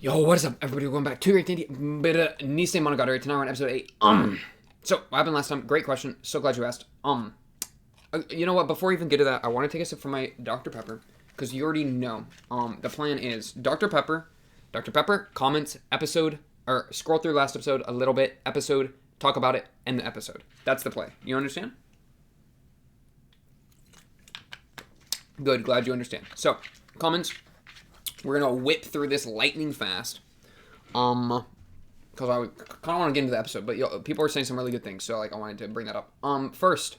Yo, what is up, everybody? Welcome back to Great Dandy Nisemonogatari. Tonight we're on episode 8. So, what happened last time? Great question. So glad you asked. You know what? Before we even get to that, I want to take a sip from my Dr. Pepper, because you already know. The plan is Dr. Pepper, comments, episode, or scroll through last episode a little bit, episode, talk about it, end the episode. That's the play. You understand? Good, glad you understand. So, comments. We're gonna whip through this lightning fast, because I kind of want to get into the episode. But people are saying some really good things, so I wanted to bring that up. First,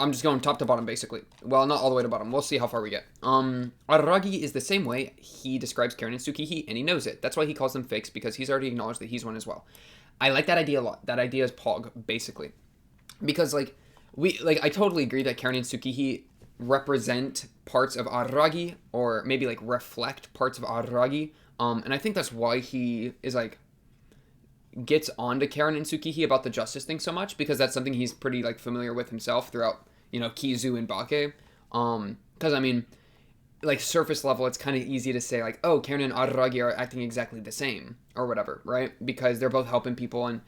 I'm just going top to bottom, basically. Well, not all the way to bottom. We'll see how far we get. Araragi is the same way he describes Karen and Tsukihi, and he knows it. That's why he calls them fakes, because he's already acknowledged that he's one as well. I like that idea a lot. That idea is Pog, basically, because I totally agree that Karen and Tsukihi represent parts of Araragi, or maybe reflect parts of Araragi. And I think that's why he is gets on to Karen and Tsukihi about the justice thing so much, because that's something he's pretty familiar with himself throughout, Kizu and Bake. Because I mean, surface level, it's kind of easy to say oh, Karen and Araragi are acting exactly the same or whatever, right? Because they're both helping people and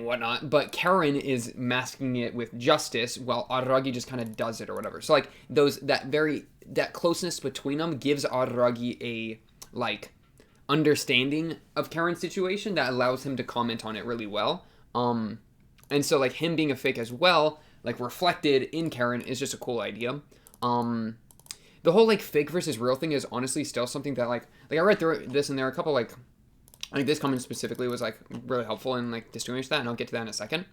whatnot, but Karen is masking it with justice, while Araragi just kind of does it or whatever. So that closeness between them gives Araragi a understanding of Karen's situation that allows him to comment on it really well. And so him being a fake as well, reflected in Karen, is just a cool idea. The whole fake versus real thing is honestly still something that I read through this, and there are a couple this comment specifically was really helpful in distinguish that, and I'll get to that in a second.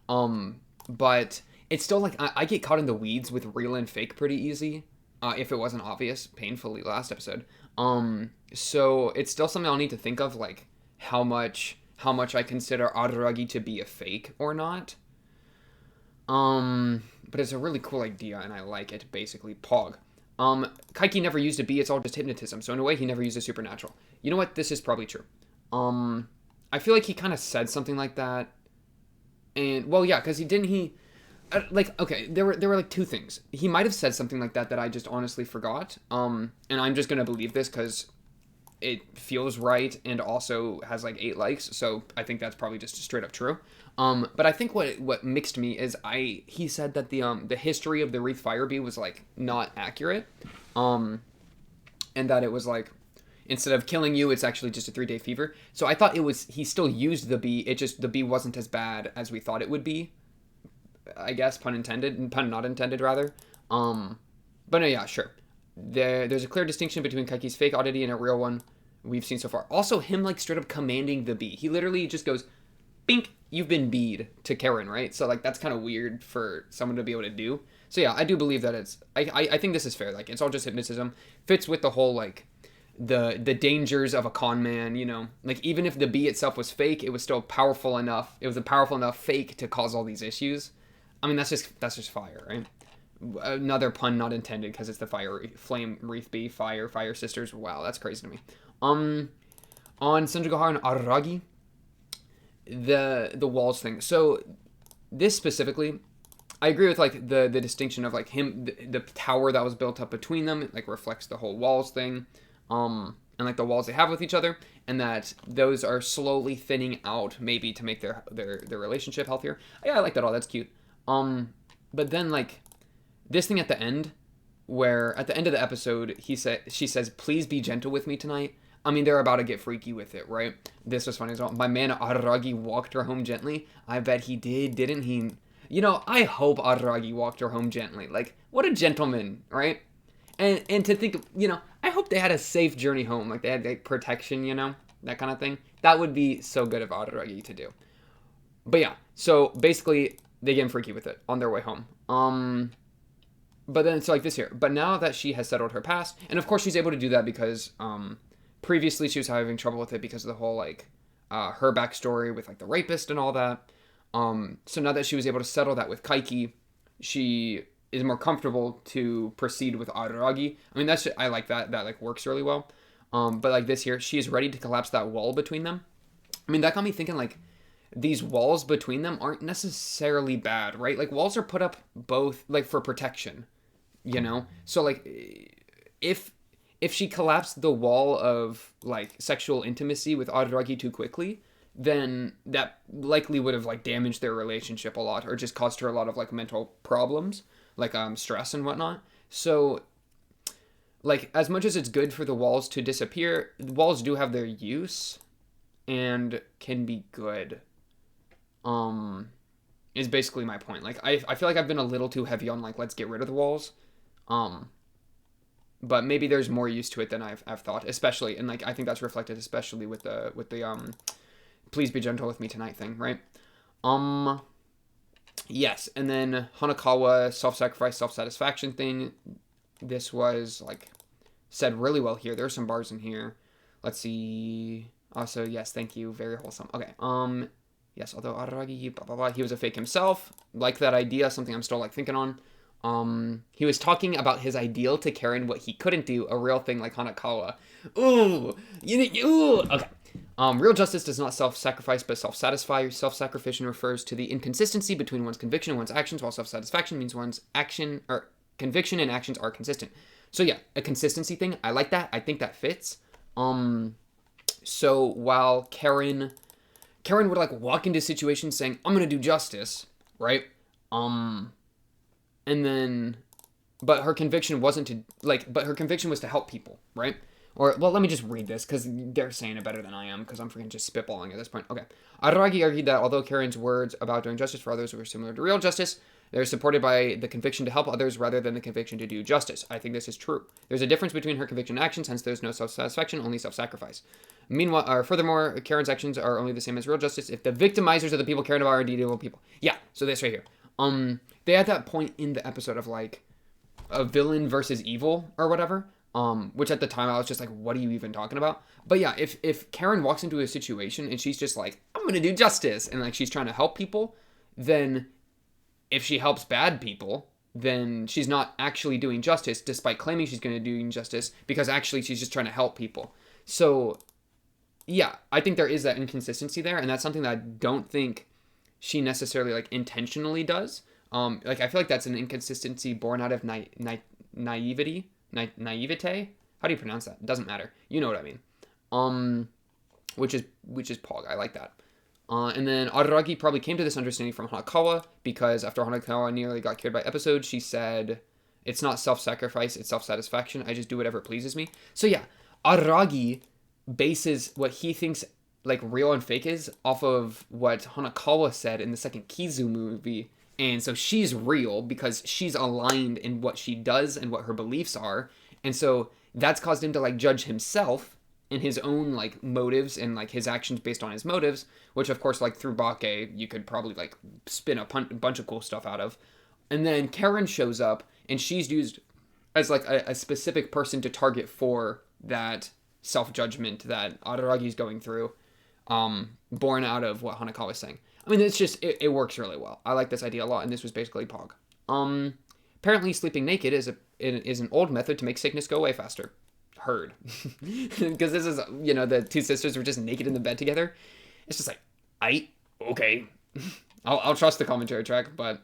But it's still I get caught in the weeds with real and fake pretty easy, if it wasn't obvious painfully last episode. So it's still something I'll need to think of, how much I consider Araragi to be a fake or not. But it's a really cool idea, and I like it. Basically, Pog. Kaiki never used a bee. It's all just hypnotism. So in a way, he never used a supernatural. You know what? This is probably true. I feel like he kind of said something like that, and well, yeah, because okay, there were two things. He might have said something like that I just honestly forgot. And I'm just gonna believe this because it feels right and also has 8 likes, so I think that's probably just straight up true. But I think what mixed me is he said that the history of the Wreath Fire Bee was not accurate, and that it was instead of killing you, it's actually just a 3-day fever. So I thought he still used the bee. It just, the bee wasn't as bad as we thought it would be. I guess, pun not intended, rather. But no, yeah, sure. There's a clear distinction between Kaiki's fake oddity and a real one we've seen so far. Also, him straight up commanding the bee. He literally just goes, bink, you've been beed, to Karen, right? So that's kind of weird for someone to be able to do. So yeah, I do believe that I think this is fair. It's all just hypnotism. Fits with the whole the dangers of a con man, even if the bee itself was fake, it was still powerful enough. It was a powerful enough fake to cause all these issues. I mean, that's just fire, right? Another pun not intended, because it's the flame wreath bee, fire sisters. Wow, that's crazy to me. On Senjugohara and Araragi, the walls thing. So this specifically, I agree with the distinction of him, the tower that was built up between them, reflects the whole walls thing. And the walls they have with each other, and that those are slowly thinning out, maybe to make their relationship healthier. Yeah, I like that all. That's cute. But then this thing at the end, where at the end of the episode she says, "Please be gentle with me tonight." I mean, they're about to get freaky with it, right? This was funny as well. My man Araragi walked her home gently. I bet he did, didn't he? I hope Araragi walked her home gently. What a gentleman, right? And to think, I hope they had a safe journey home. They had protection, that kind of thing. That would be so good of Araragi to do. But yeah, so basically they get freaky with it on their way home. But then it's this here. But now that she has settled her past, and of course she's able to do that because previously she was having trouble with it because of the whole her backstory with the rapist and all that. So now that she was able to settle that with Kaiki, she is more comfortable to proceed with Araragi. I mean, I like that. That works really well. But this here, she is ready to collapse that wall between them. I mean, that got me thinking these walls between them aren't necessarily bad, right? Walls are put up both for protection, So if if she collapsed the wall of like sexual intimacy with Araragi too quickly, then that likely would have like damaged their relationship a lot, or just caused her a lot of like mental problems, like stress and whatnot. So like as much as it's good for the walls to disappear, walls do have their use and can be good. Is basically my point. Like I feel like I've been a little too heavy on like let's get rid of the walls. Um but maybe there's more use to it than I've thought, especially, and like I think that's reflected especially with the please be gentle with me tonight thing, right? Um yes, and then Hanakawa self-sacrifice, self-satisfaction thing. This was like said really well here. There's some bars in here. Let's see. Also, yes, thank you. Very wholesome. Okay. Yes, although Araragi, blah blah blah, he was a fake himself. Like that idea, something I'm still like thinking on. He was talking about his ideal to Karen, what he couldn't do, a real thing like Hanakawa. Ooh, ooh. Okay. Real justice does not self-sacrifice but self-satisfy. Self-sacrifice refers to the inconsistency between one's conviction and one's actions, while self-satisfaction means one's action or conviction and actions are consistent. So yeah, a consistency thing. I like that. I think that fits. So while Karen would like walk into situations saying, "I'm gonna do justice," right? And then, but her conviction wasn't to like, but her conviction was to help people, right? Or, well, let me just read this, because they're saying it better than I am, because I'm freaking just spitballing at this point. Okay. Araragi argued that although Karen's words about doing justice for others were similar to real justice, they're supported by the conviction to help others rather than the conviction to do justice. I think this is true. There's a difference between her conviction and actions, hence there's no self-satisfaction, only self-sacrifice. Meanwhile, furthermore, Karen's actions are only the same as real justice if the victimizers of the people Karen about are indeed evil people. Yeah, so this right here. They had that point in the episode of like a villain versus evil or whatever. Which at the time I was just like, what are you even talking about? But yeah, if Karen walks into a situation and she's just like, I'm gonna do justice, and like she's trying to help people, then if she helps bad people, then she's not actually doing justice, despite claiming she's gonna do justice, because actually she's just trying to help people. So yeah, I think there is that inconsistency there, and that's something that I don't think she necessarily like intentionally does. Like I feel like that's an inconsistency born out of naivety. Naivete? How do you pronounce that? It doesn't matter. You know what I mean. Which is Pog. I like that. And then Araragi probably came to this understanding from Hanakawa, because after Hanakawa nearly got killed by episode, she said, it's not self-sacrifice, it's self-satisfaction. I just do whatever pleases me. So yeah, Araragi bases what he thinks like real and fake is off of what Hanakawa said in the second Kizu movie. And so she's real because she's aligned in what she does and what her beliefs are. And so that's caused him to like judge himself in his own like motives and like his actions based on his motives, which of course like through Bake you could probably like spin a bunch of cool stuff out of. And then Karen shows up and she's used as like a specific person to target for that self-judgment that Araragi's going through, born out of what Hanakawa was saying. I mean, it's just, it works really well. I like this idea a lot, and this was basically Pog. Apparently sleeping naked is an old method to make sickness go away faster. Heard. Because this is, the two sisters were just naked in the bed together. It's just like, okay. I'll trust the commentary track, but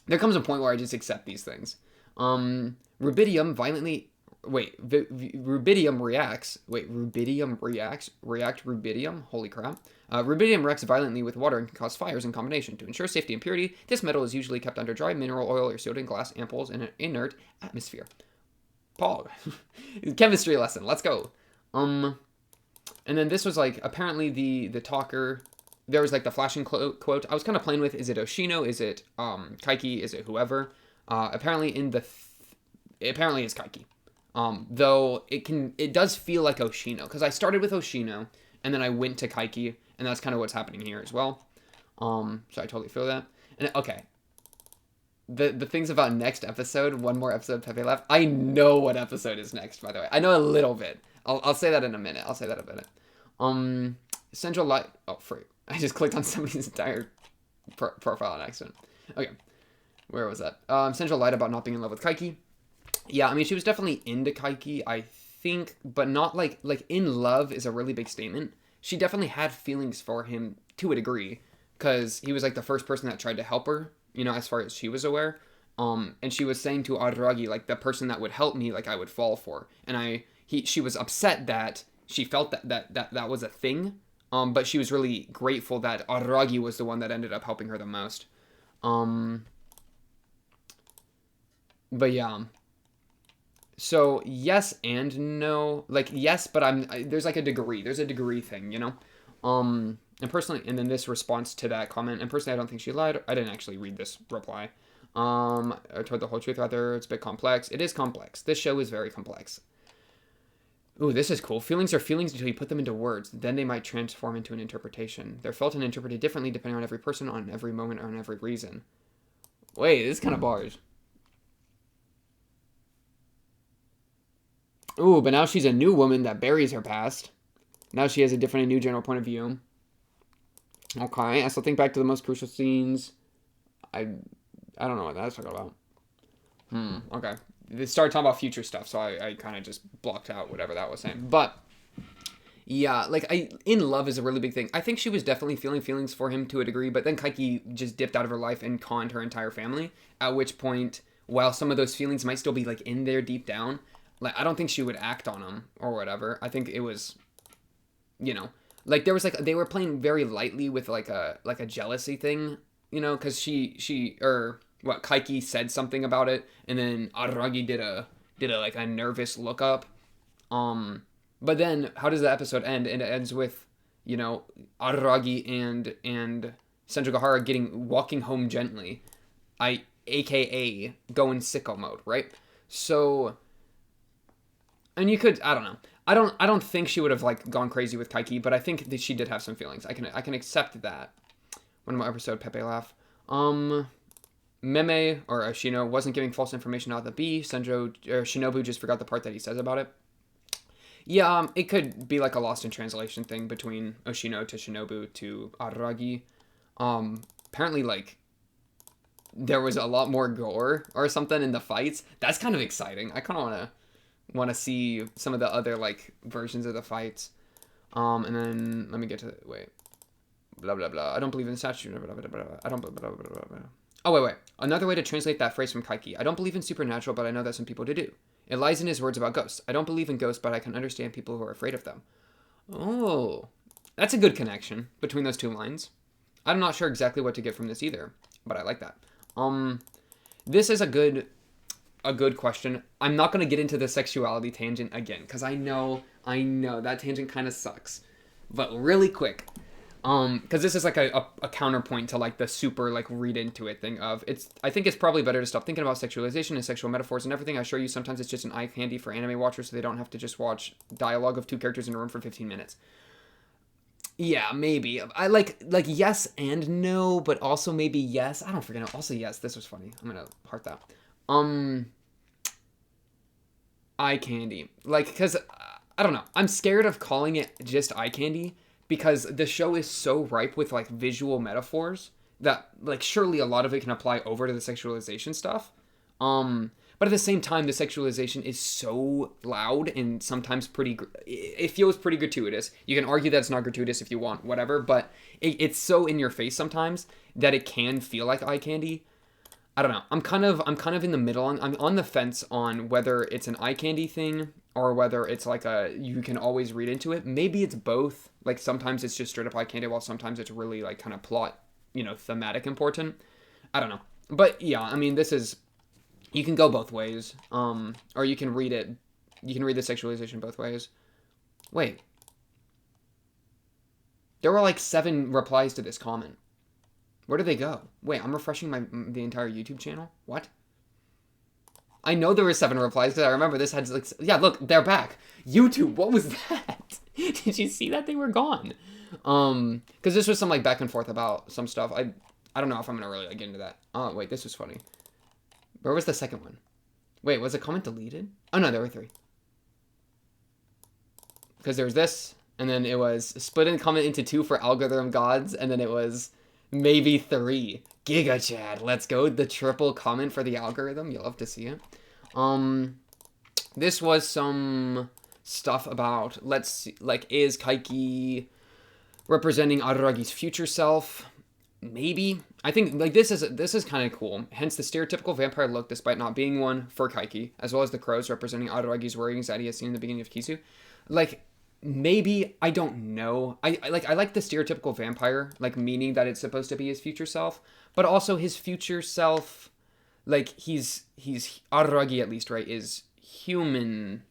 there comes a point where I just accept these things. Rubidium violently... Rubidium reacts... React rubidium? Holy crap. Rubidium reacts violently with water and can cause fires in combination. To ensure safety and purity, this metal is usually kept under dry mineral oil or sealed in glass ampoules in an inert atmosphere. Pog. Chemistry lesson. Let's go. And then this was like, apparently the talker... There was like the flashing quote. I was kind of playing with, is it Oshino? Is it Kaiki? Is it whoever? Apparently apparently it's Kaiki. Though it does feel like Oshino, because I started with Oshino and then I went to Kaiki, and that's kind of what's happening here as well. So I totally feel that. And okay, the things about next episode, one more episode Pepe left. I know what episode is next, by the way. I know a little bit. I'll say that in a minute. Central Light. Oh, free. I just clicked on somebody's entire profile on accident. Okay, where was that? Central Light about not being in love with Kaiki. Yeah, I mean, she was definitely into Kaiki, I think, but not like in love is a really big statement. She definitely had feelings for him to a degree, because he was like the first person that tried to help her, as far as she was aware. And she was saying to Araragi, like, the person that would help me, like, I would fall for. And she was upset that she felt that was a thing. But she was really grateful that Araragi was the one that ended up helping her the most. But yeah. So yes and no. Like yes, but there's like a degree. There's a degree thing, you know? And personally, and then this response to that comment, and personally I don't think she lied. I didn't actually read this reply. I told the whole truth rather. It's a bit complex. It is complex. This show is very complex. Ooh, this is cool. Feelings are feelings until you put them into words. Then they might transform into an interpretation. They're felt and interpreted differently depending on every person, on every moment, or on every reason. Wait, this is kind of bars. Ooh, but now she's a new woman that buries her past. Now she has a different and new general point of view. Okay, I still think back to the most crucial scenes. I don't know what that's talking about. Okay. They started talking about future stuff, so I kind of just blocked out whatever that was saying. But yeah, like in love is a really big thing. I think she was definitely feeling feelings for him to a degree, but then Kaiki just dipped out of her life and conned her entire family. At which point, while some of those feelings might still be like in there deep down, like I don't think she would act on them or whatever. I think it was, you know, like there was like they were playing very lightly with like a jealousy thing, you know, because Kaiki said something about it, and then Araragi did a like a nervous look up. But then how does the episode end? And it ends with, you know, Araragi and Senjougahara walking home gently. AKA going sicko mode, right? So, and you could, I don't know. I don't think she would have like gone crazy with Kaiki, but I think that she did have some feelings. I can accept that. One more episode, Pepe laugh. Meme or Ashino wasn't giving false information out of the B. Shinobu just forgot the part that he says about it. Yeah, it could be like a lost in translation thing between Oshino to Shinobu to Araragi. Apparently, like, there was a lot more gore or something in the fights. That's kind of exciting. I kind of want to see some of the other, like, versions of the fights. And then, let me get to, wait. Blah, blah, blah. I don't believe in the statue. Blah, blah, blah, blah. I don't, blah, blah, blah, blah, blah. Oh, wait. Another way to translate that phrase from Kaiki. I don't believe in supernatural, but I know that some people do. It lies in his words about ghosts. I don't believe in ghosts, but I can understand people who are afraid of them. Oh, that's a good connection between those two lines. I'm not sure exactly what to get from this either, but I like that. This is a good question. I'm not going to get into the sexuality tangent again, because I know that tangent kind of sucks. But really quick, because this is like a counterpoint to like the super like read into it thing of I think it's probably better to stop thinking about sexualization and sexual metaphors and everything. I assure you sometimes it's just an eye candy for anime watchers so they don't have to just watch dialogue of two characters in a room for 15 minutes. Yeah, maybe. I like yes and no, but also maybe yes. I don't freaking know. Also yes, this was funny. I'm gonna heart that. Eye candy. Like, because I don't know. I'm scared of calling it just eye candy, because the show is so ripe with like visual metaphors that like surely a lot of it can apply over to the sexualization stuff. But at the same time, the sexualization is so loud and sometimes it feels pretty gratuitous. You can argue that it's not gratuitous if you want, whatever, but it's so in your face sometimes that it can feel like eye candy. I don't know. I'm kind of in the middle. I'm on the fence on whether it's an eye candy thing or whether it's like you can always read into it. Maybe it's both. Like sometimes it's just straight up eye candy, while sometimes it's really like kind of plot, thematic important. I don't know. But yeah, I mean, you can go both ways. Or you can read it. You can read the sexualization both ways. Wait. There were like 7 replies to this comment. Where did they go? Wait, I'm refreshing the entire YouTube channel? What? I know there were 7 replies because I remember this had like... Yeah, look, they're back. YouTube, what was that? Did you see that? They were gone. Because this was some like back and forth about some stuff. I don't know if I'm going to really get into that. Oh, wait, this was funny. Where was the second one? Wait, was the comment deleted? Oh, no, there were 3. Because there was this, and then it was split in comment into 2 for algorithm gods, and then it was... maybe 3. Giga Chad. Let's go. The triple comment for the algorithm. You'll love to see it. This was some stuff about, let's see, like, is Kaiki representing Araragi's future self? maybe I think like this is kind of cool. Hence the stereotypical vampire look, despite not being one for Kaiki, as well as the crows representing Araragi's worries that he has seen in the beginning of Kisu. Like maybe I don't know. I like the stereotypical vampire, like meaning that it's supposed to be his future self, but also his future self, like he's Araragi at least, right? Is human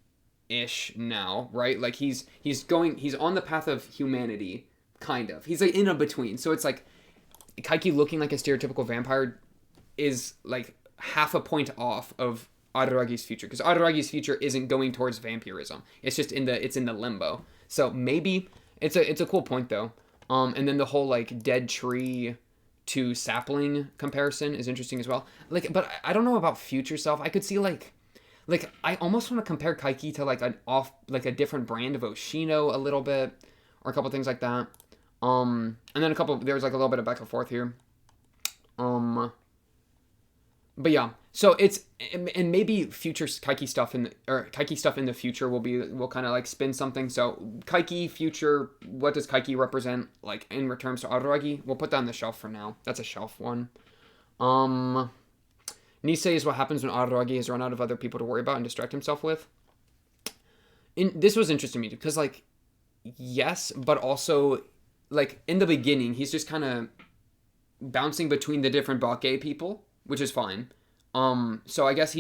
ish now, right? Like he's on the path of humanity, kind of. He's like in a between. So it's like Kaiki looking like a stereotypical vampire is like half a point off of Araragi's future, because Araragi's future isn't going towards vampirism. It's just in the limbo. So maybe it's a cool point though. And then the whole like dead tree to sapling comparison is interesting as well. Like, but I don't know about future self. I could see like I almost want to compare Kaiki to like a different brand of Oshino a little bit, or a couple things like that. And then there's like a little bit of back and forth here. But yeah, so and maybe future Kaiki stuff in the future will kind of like spin something. So Kaiki future, what does Kaiki represent like in returns to Araragi? We'll put that on the shelf for now. That's a shelf one. Nisei is what happens when Araragi has run out of other people to worry about and distract himself with. This was interesting to me because like yes, but also like in the beginning he's just kind of bouncing between the different Bake people, which is fine. So I guess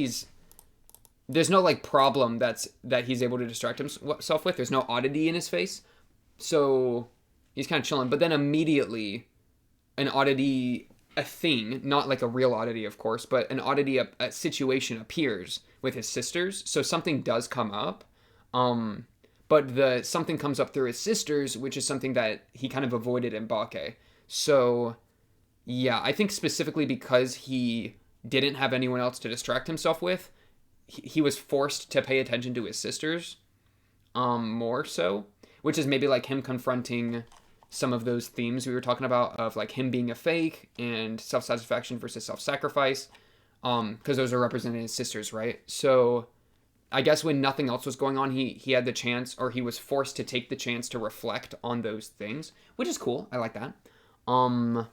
there's no like problem that he's able to distract himself with. There's no oddity in his face, so he's kind of chilling. But then immediately, an oddity, a thing, not like a real oddity, of course, but an oddity, a situation appears with his sisters. So something does come up, but something comes up through his sisters, which is something that he kind of avoided in Bake. So yeah, I think specifically because he didn't have anyone else to distract himself with, he was forced to pay attention to his sisters more so, which is maybe like him confronting some of those themes we were talking about of like him being a fake and self-satisfaction versus self-sacrifice, because those are represented as sisters, right? So I guess when nothing else was going on, he had the chance, or he was forced to take the chance to reflect on those things, which is cool. I like that. I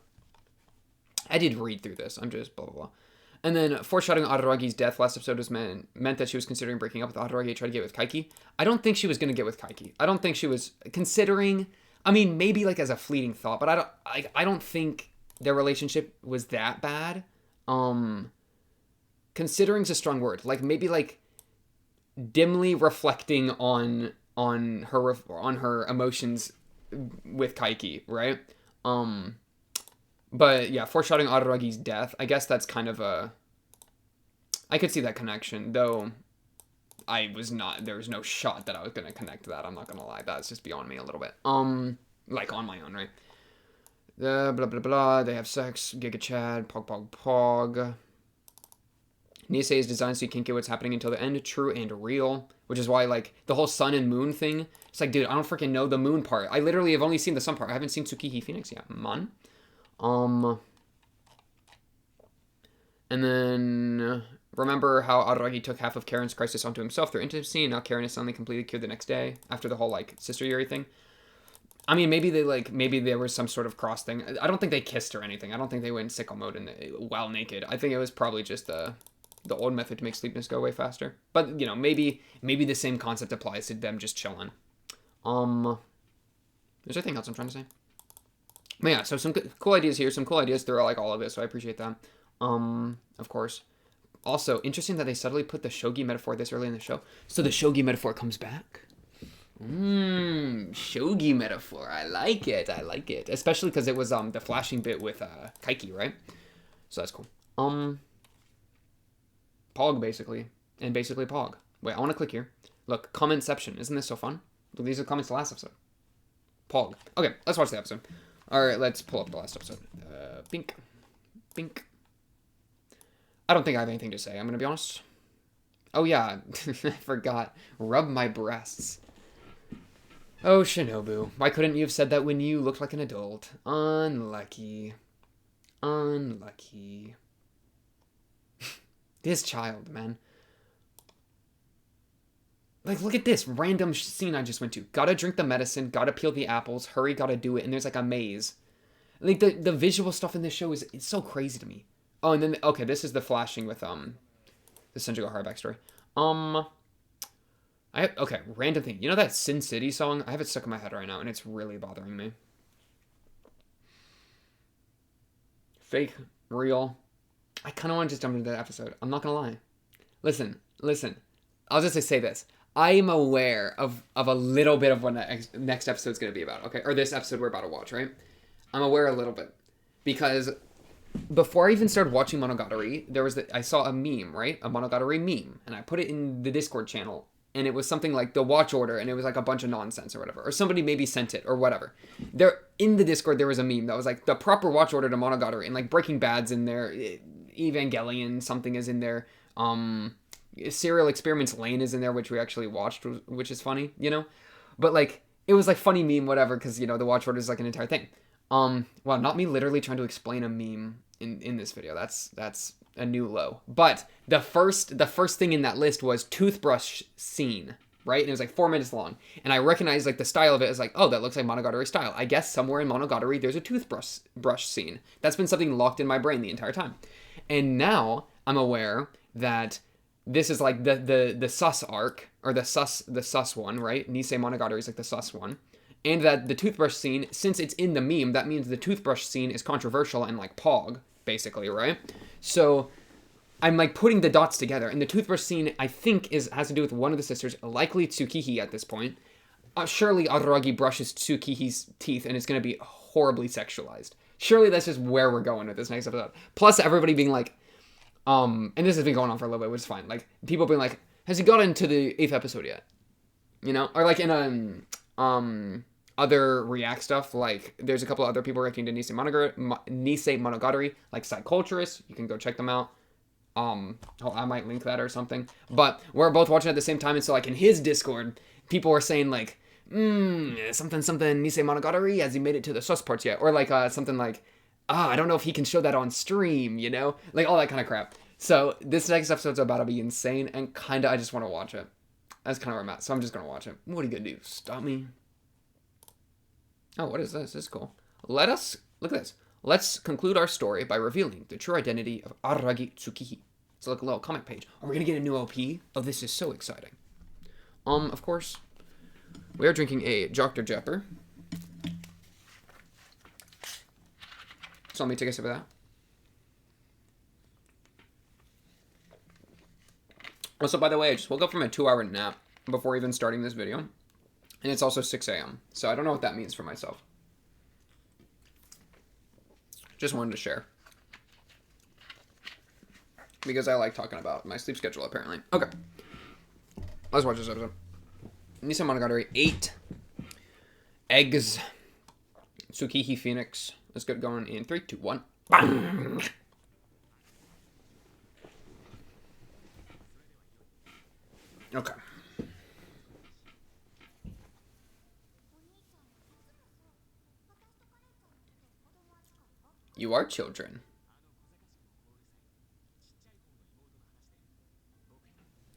did read through this. I'm just blah, blah, blah. And then foreshadowing Araragi's death last episode was meant that she was considering breaking up with Araragi to try to get with Kaiki. I don't think she was going to get with Kaiki. I don't think she was considering, I mean, maybe like as a fleeting thought, but I don't think their relationship was that bad. Considering's a strong word. Like maybe like dimly reflecting on her emotions with Kaiki, right? But yeah, foreshadowing Araragi's death, I guess that's kind of I could see that connection, though there was no shot that I was going to connect to that, I'm not going to lie. That's just beyond me a little bit. Like on my own, right? Blah, blah, blah, they have sex, Giga Chad, Pog, Pog, Pog. Nisei is designed so you can't get what's happening until the end, true and real, which is why, like, the whole sun and moon thing, it's like, dude, I don't freaking know the moon part. I literally have only seen the sun part. I haven't seen Tsukihi Phoenix yet, man. And then remember how Araragi took half of Karen's crisis onto himself through intimacy, and now Karen is suddenly completely cured the next day after the whole like sister Yuri thing. I mean, maybe there was some sort of cross thing. I don't think they kissed or anything. I don't think they went sicko mode while naked. I think it was probably just the old method to make sleepiness go away faster. But you know, maybe the same concept applies to them just chilling. There's anything else I'm trying to say? But yeah, so some cool ideas here, some cool ideas throughout like all of this, so I appreciate that. Of course. Also, interesting that they subtly put the shogi metaphor this early in the show. So the shogi metaphor comes back. Shogi metaphor. I like it. Especially because it was the flashing bit with Kaiki, right? So that's cool. Pog, basically. And basically Pog. Wait, I want to click here. Look, commentception. Isn't this so fun? Look, these are comments to the last episode. Pog. Okay, let's watch the episode. Alright, let's pull up the last episode. Bink. I don't think I have anything to say, I'm gonna be honest. Oh yeah, I forgot. Rub my breasts. Oh, Shinobu. Why couldn't you have said that when you looked like an adult? Unlucky. This child, man. Like, look at this random scene I just went to. Gotta drink the medicine, gotta peel the apples, hurry, gotta do it, and there's like a maze. Like the visual stuff in this show is it's so crazy to me. Oh, and then okay, this is the flashing with the Senjugo Hara backstory. Okay, random thing. You know that Sin City song? I have it stuck in my head right now, and it's really bothering me. Fake, real. I kind of want to just jump into that episode. I'm not gonna lie. Listen. I'll just say this. I am aware of a little bit of what next episode's gonna be about. Okay, or this episode we're about to watch, right? I'm aware a little bit because before I even started watching Monogatari, I saw a meme, right? A Monogatari meme, and I put it in the Discord channel, and it was something like the watch order, and it was like a bunch of nonsense or whatever, or somebody maybe sent it or whatever. There in the Discord there was a meme that was like the proper watch order to Monogatari, and like Breaking Bad's in there, Evangelion something is in there, Serial Experiments Lane is in there, which we actually watched, which is funny, you know, but like it was like funny meme whatever because you know the watch order is like an entire thing. Well, not me literally trying to explain a meme in this video. That's a new low. But the first thing in that list was toothbrush scene, right? And it was like 4 minutes long. And I recognized like the style of it as like, oh, that looks like Monogatari style. I guess somewhere in Monogatari there's a toothbrush scene. That's been something locked in my brain the entire time. And now I'm aware that this is like the sus arc, or the sus one, right? Nisemonogatari is like the sus one. And that the toothbrush scene, since it's in the meme, that means the toothbrush scene is controversial and like Pog, basically, right? So I'm like putting the dots together, and the toothbrush scene I think has to do with one of the sisters, likely Tsukihi at this point. Surely Araragi brushes Tsukihi's teeth, and it's gonna be horribly sexualized. Surely that's just where we're going with this next episode. Plus everybody being like, and this has been going on for a little bit, which is fine. Like people being like, has he gotten to the 8th episode yet? You know, or like in other React stuff, like there's a couple other people reacting to Nisemonogatari, like Psyculturists. You can go check them out. I might link that or something. But we're both watching at the same time, and so like in his Discord, people were saying like, something Nisemonogatari, has he made it to the sus parts yet? Or like something like, I don't know if he can show that on stream, you know? Like all that kind of crap. So this next episode's about to be insane, and kinda I just want to watch it. That's kind of where I'm at, so I'm just gonna watch it. What are you gonna do? Stop me? Oh, what is this? This is cool. Look at this. Let's conclude our story by revealing the true identity of Araragi Tsukihi. It's like a little comic page. Oh, we're gonna get a new OP? Oh, this is so exciting. Of course, we are drinking a Dr. Jepper. So let me take a sip of that. Also, by the way, I just woke up from a 2-hour nap before even starting this video. And it's also 6 a.m. So I don't know what that means for myself. Just wanted to share. Because I like talking about my sleep schedule, apparently. Okay. Let's watch this episode. Nisemonogatari 8. Eggs. Tsukihi Phoenix. Let's get going in 3, 2, 1. Bang! Okay. You are children.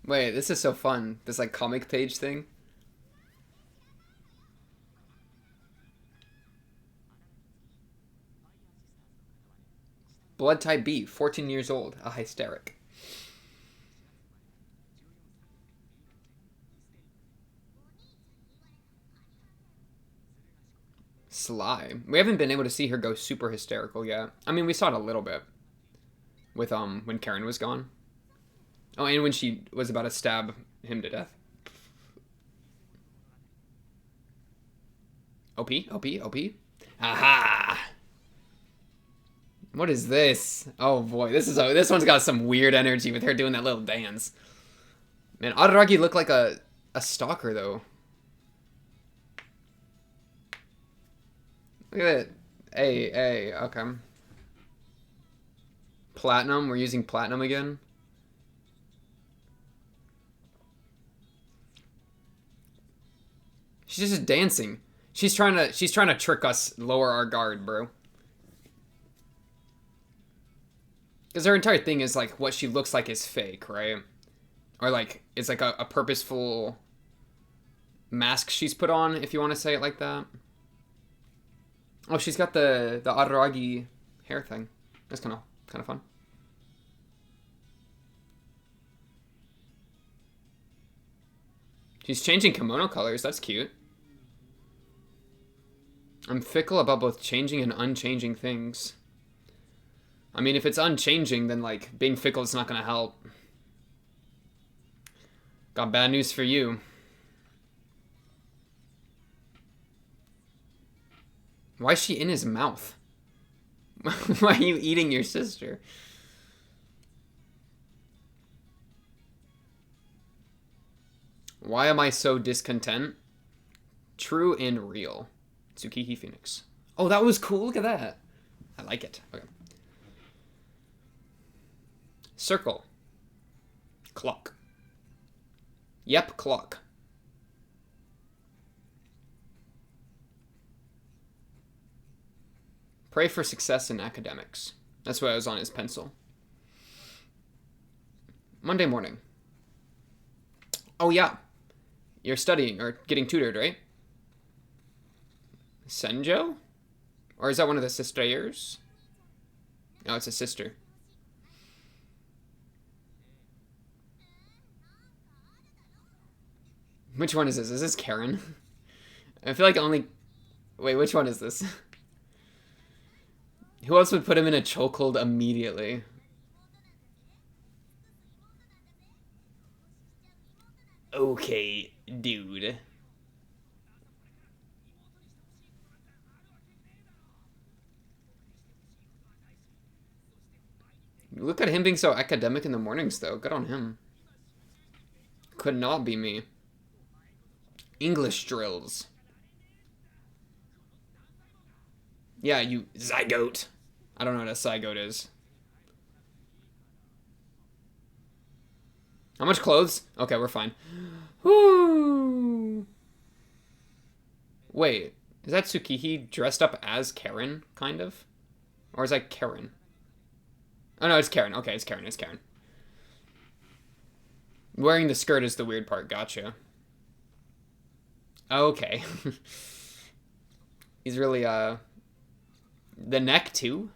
Wait, this is so fun. This like comic page thing. Blood type B, 14 years old, a hysteric. Sly. We haven't been able to see her go super hysterical yet. I mean, we saw it a little bit with when Karen was gone. Oh, and when she was about to stab him to death. OP, OP, OP. Aha! What is this? Oh boy, this one's got some weird energy with her doing that little dance. Man, Araragi looked like a stalker though. Look at it. Hey, okay. Platinum, we're using platinum again. She's just dancing. She's trying to trick us, lower our guard, bro. Because her entire thing is like what she looks like is fake, right? Or like it's like a purposeful mask she's put on, if you want to say it like that. Oh, she's got the Araragi hair thing. That's kind of fun. She's changing kimono colors. That's cute. I'm fickle about both changing and unchanging things. I mean, if it's unchanging, then, like, being fickle is not gonna help. Got bad news for you. Why is she in his mouth? Why are you eating your sister? Why am I so discontent? True and real. Tsukihi Phoenix. Oh, that was cool. Look at that. I like it. Okay. Circle. Clock. Yep, clock. Pray for success in academics. That's what I was on his pencil. Monday morning. Oh, yeah. You're studying or getting tutored, right? Senjo? Or is that one of the sisters? No, it's a sister. Which one is this? Is this Karen? I feel like only... Wait, which one is this? Who else would put him in a chokehold immediately? Okay, dude. Look at him being so academic in the mornings, though. Good on him. Could not be me. English drills. Yeah, you zygote. I don't know what a zygote is. How much clothes? Okay, we're fine. Woo! Wait, is that Tsukihi dressed up as Karen, kind of? Or is that Karen? Oh, no, it's Karen. Okay, it's Karen. It's Karen. Wearing the skirt is the weird part. Gotcha. Okay. He's really, the neck, too?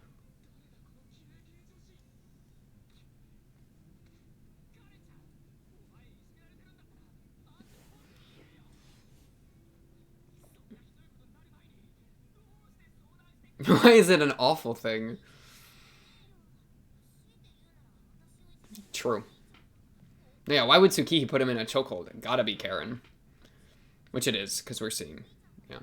Why is it an awful thing? True. Yeah, why would Tsukihi put him in a chokehold? It gotta be Karen. Which it is, because we're seeing. Yeah.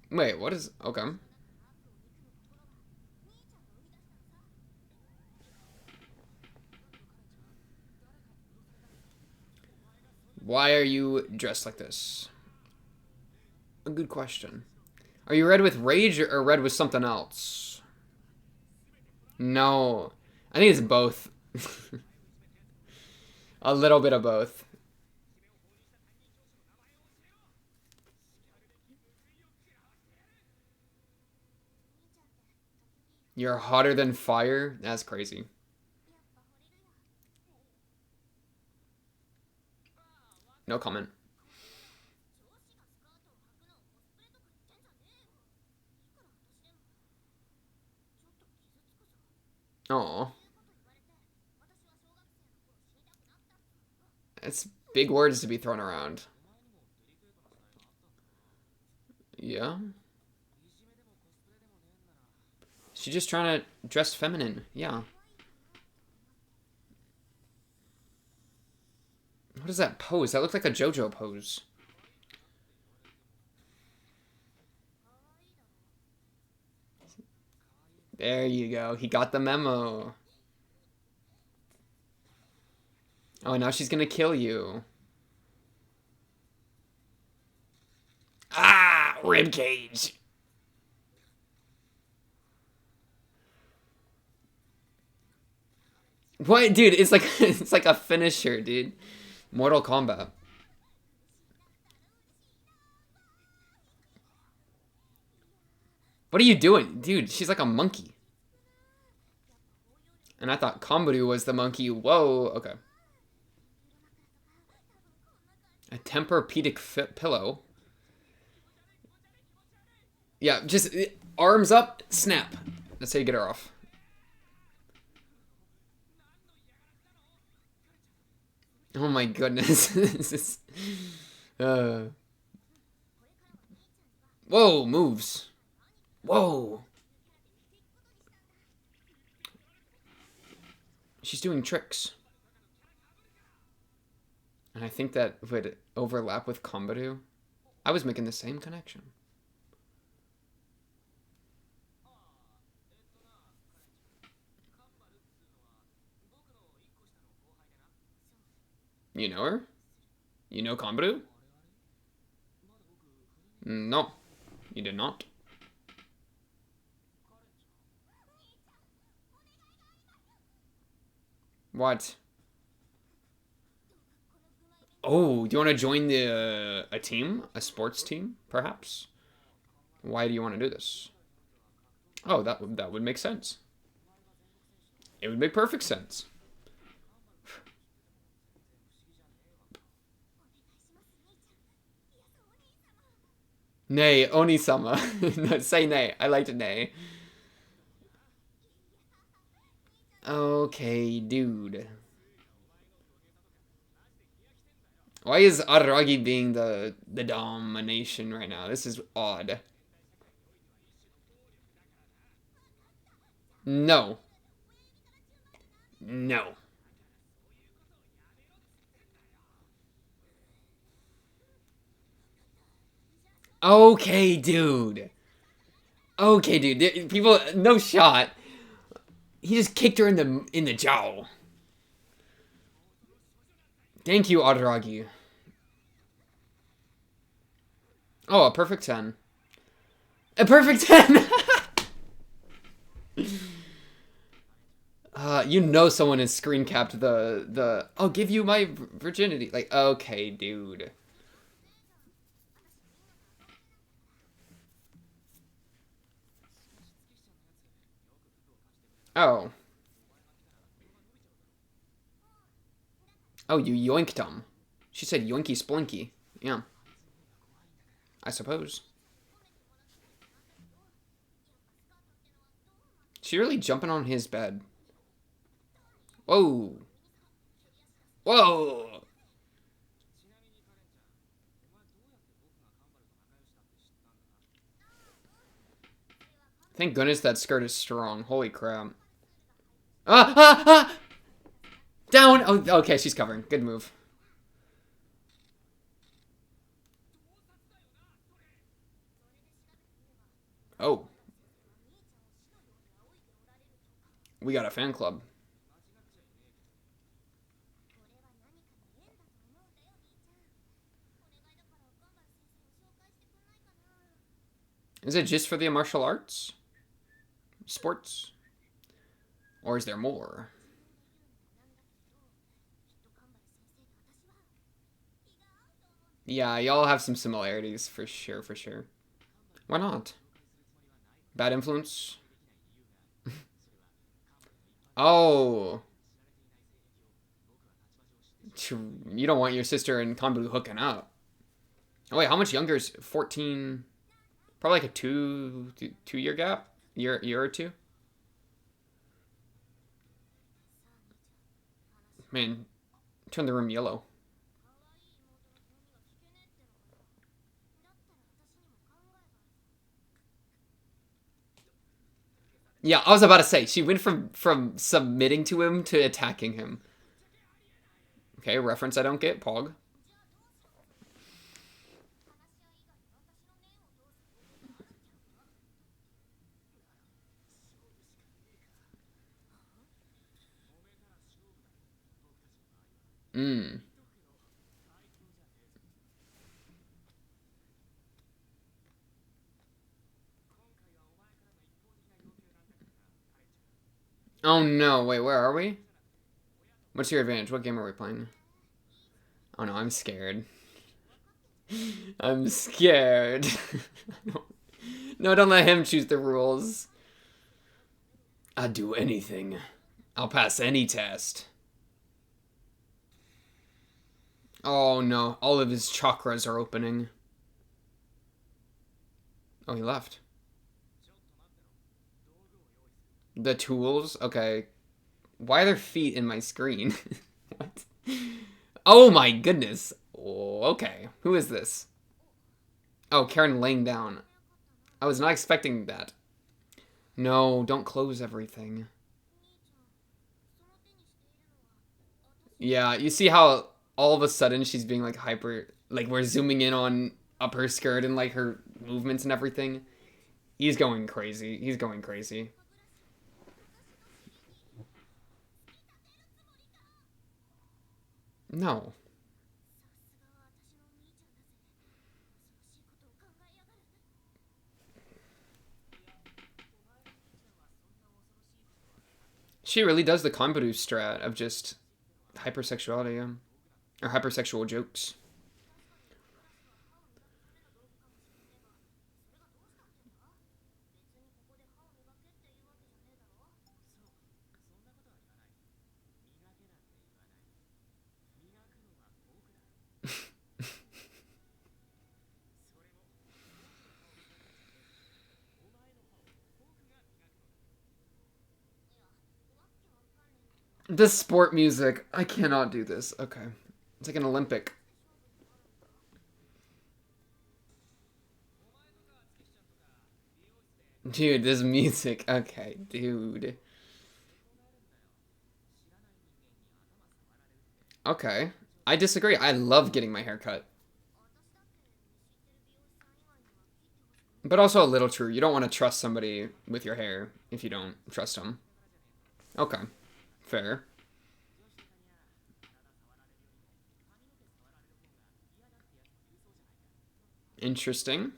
Wait, what is... Okay. Why are you dressed like this? A good question. Are you red with rage or red with something else? No. I think it's both. A little bit of both. You're hotter than fire? That's crazy. No comment. Oh. It's big words to be thrown around. Yeah. She's just trying to dress feminine. Yeah. What is that pose? That looks like a JoJo pose. There you go. He got the memo. Oh, now she's gonna kill you. Ah! Ribcage! What? Dude, it's like it's like a finisher, dude. Mortal Kombat. What are you doing? Dude, she's like a monkey. And I thought Kanbaru was the monkey. Whoa, okay. A Tempur-Pedic pillow. Yeah, just arms up, snap. That's how you get her off. Oh my goodness. This is, whoa, moves. Whoa. She's doing tricks. And I think that would overlap with Kanbaru. I was making the same connection. You know her? You know Kanbaru? No, you did not. What? Oh, do you want to join the a team? A sports team, perhaps? Why do you want to do this? Oh, that would make sense. It would make perfect sense. Nay, Oni-sama. No, say nay. I liked nay. Okay, dude. Why is Araragi being the domination right now? This is odd. No. No. Okay, dude. Okay, dude. People, no shot. He just kicked her in the jaw. Thank you, Araragi. Oh, a perfect 10. A perfect 10! You know someone has screen capped the I'll give you my virginity. Like, okay, dude. Oh. Oh, you yoinked him. She said yoinky splinky. Yeah. I suppose. She really jumping on his bed. Whoa. Whoa. Thank goodness that skirt is strong. Holy crap. Ah, ah, ah! Down! Oh, okay, she's covering. Good move. Oh. We got a fan club. Is it just for the martial arts? Sports? Or is there more? Yeah, y'all have some similarities for sure, for sure. Why not? Bad influence? Oh. You don't want your sister and Kanbaru hooking up. Oh wait, how much younger is 14? Probably like a two-year gap? Year or two? Man, turn the room yellow. Yeah, I was about to say, she went from submitting to him to attacking him. Okay, reference I don't get, Pog. Mmm. Oh no, wait, where are we? What's your advantage? What game are we playing? Oh no, I'm scared. I'm scared. No, don't let him choose the rules. I'd do anything. I'll pass any test. Oh no, all of his chakras are opening. Oh, he left. The tools? Okay. Why are there feet in my screen? What? Oh my goodness. Oh, okay. Who is this? Oh, Karen laying down. I was not expecting that. No, don't close everything. Yeah, you see how all of a sudden she's being like hyper, like we're zooming in on up her skirt and like her movements and everything. He's going crazy. He's going crazy. No. She really does the Kanbaru strat of just hypersexuality, yeah. Or hypersexual jokes. The sport music. I cannot do this. Okay. It's like an Olympic. Dude, this music. Okay, dude. Okay. I disagree. I love getting my hair cut. But also a little true. You don't want to trust somebody with your hair if you don't trust them. Okay. Fair. Interesting.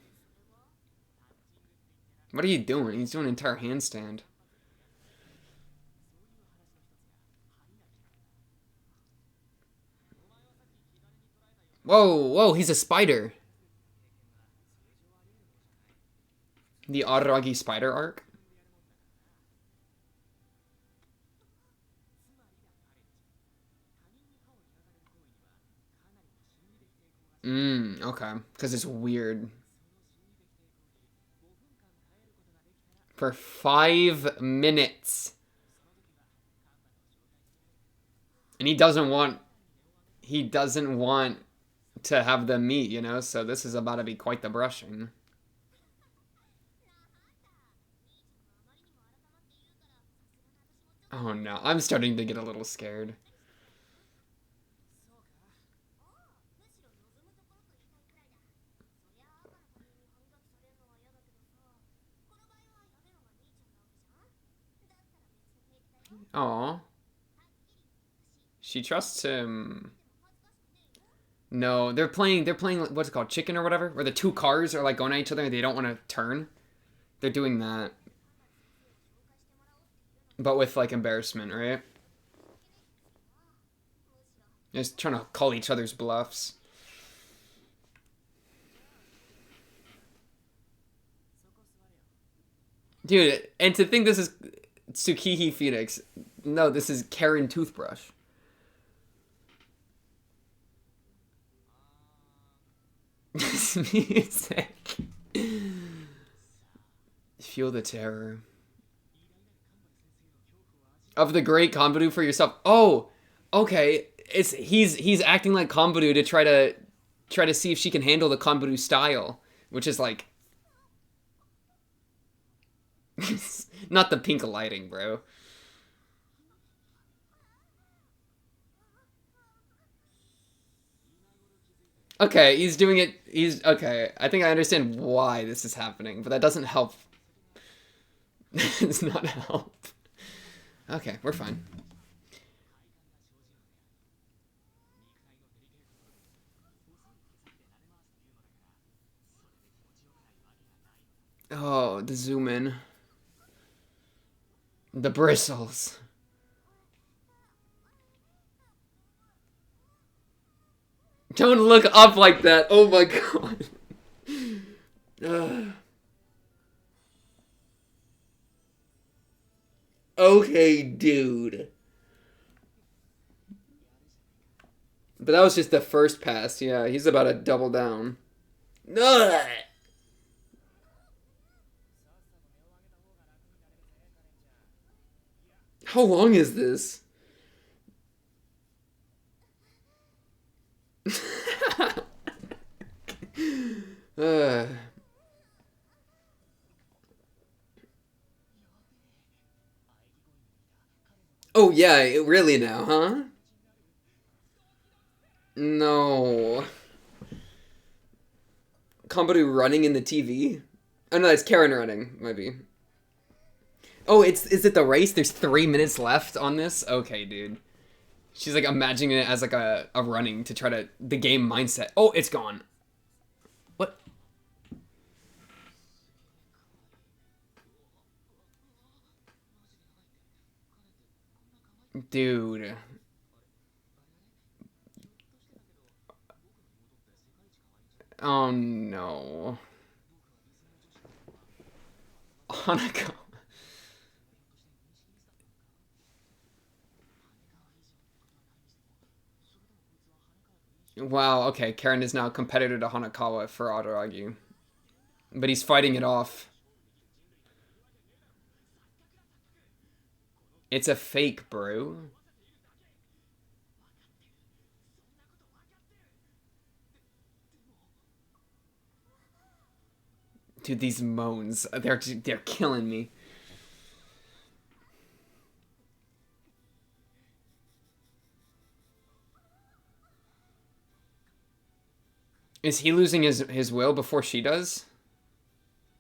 What are you doing? He's doing an entire handstand. Whoa, whoa, he's a spider. The Araragi spider arc? Okay. Because it's weird. For 5 minutes. And he doesn't want to have them meet, you know? So this is about to be quite the brushing. Oh no, I'm starting to get a little scared. Oh, she trusts him. No, they're playing what's it called, chicken or whatever, where the two cars are like going at each other and they don't want to turn. They're doing that, but with like embarrassment, right? Just trying to call each other's bluffs. Dude, and to think this is Tsukihi Phoenix. No, this is Karen Toothbrush. This music. Feel the terror of the great Kanbaru for yourself. Oh, okay. He's acting like Kanbaru to try to see if she can handle the Kanbaru style, which is like not the pink lighting, bro. Okay, he's doing it. He's okay. I think I understand why this is happening, but that doesn't help. It's not help. Okay, we're fine. Oh, the zoom in. The bristles. Don't look up like that. Oh my god. Okay, dude. But that was just the first pass. Yeah, he's about to double down. Ugh. How long is this? uh. Oh yeah, really now, huh? No. Kanbaru running in the TV? Oh no, it's Karen running, maybe. Oh, is it the race? There's 3 minutes left on this? Okay, dude. She's like imagining it as like a running to try to the game mindset. Oh, it's gone. What? Dude. Oh no. Hanako. Wow, okay. Karen is now a competitor to Hanakawa for Araragi. But he's fighting it off. It's a fake, bro. Dude, these moans. They're killing me. Is he losing his will before she does?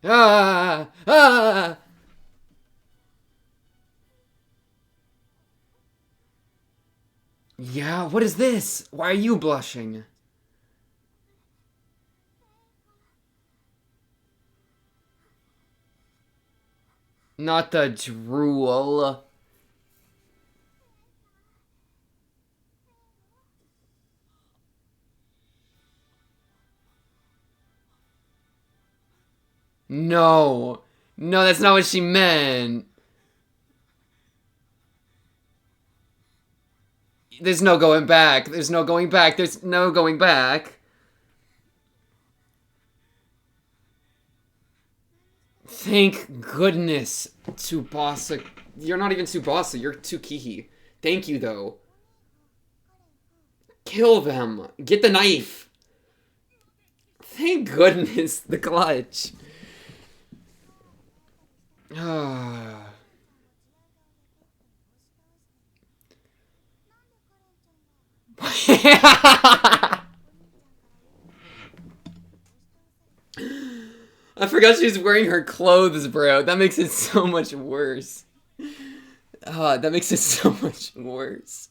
Ah! Ah! Yeah, what is this? Why are you blushing? Not the drool. No. No, that's not what she meant. There's no going back. There's no going back. There's no going back. Thank goodness, Tsubasa. You're not even Tsubasa. You're Tsukihi. Thank you, though. Kill them. Get the knife. Thank goodness, the clutch. Ah. I forgot she's wearing her clothes, bro. That makes it so much worse. That makes it so much worse.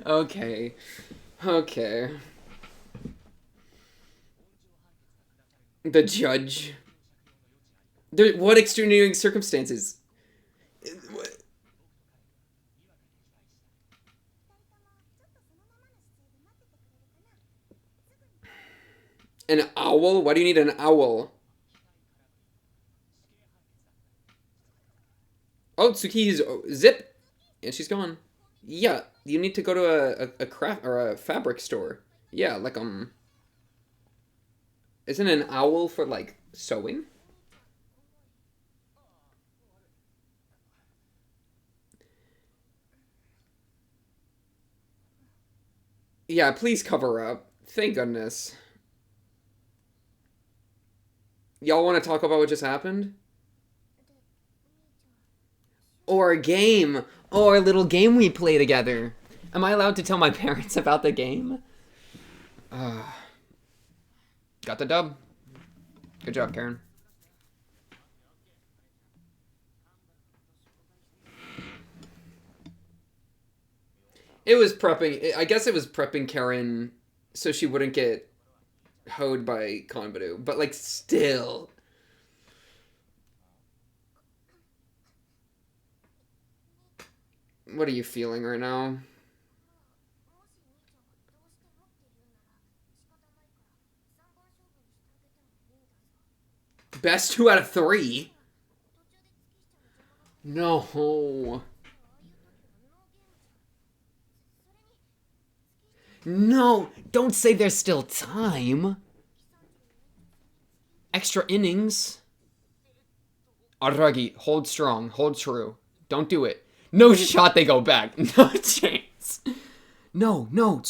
Okay. Okay. The judge. What extenuating circumstances? An owl? Why do you need an owl? Oh, Tsukihi's zip. And she's gone. Yeah, you need to go to a craft or a fabric store. Yeah, like isn't an owl for like sewing? Yeah, please cover up. Thank goodness. Y'all want to talk about what just happened? Or a game. Or a little game we play together. Am I allowed to tell my parents about the game? Got the dub. Good job, Karen. It was prepping. I guess it was prepping Karen so she wouldn't get hoed by Kanbaru. But, like, still. What are you feeling right now? Best 2 out of 3? No. No, don't say there's still time. Extra innings. Araragi, hold strong, hold true. Don't do it. No shot they go back. No chance. No, no,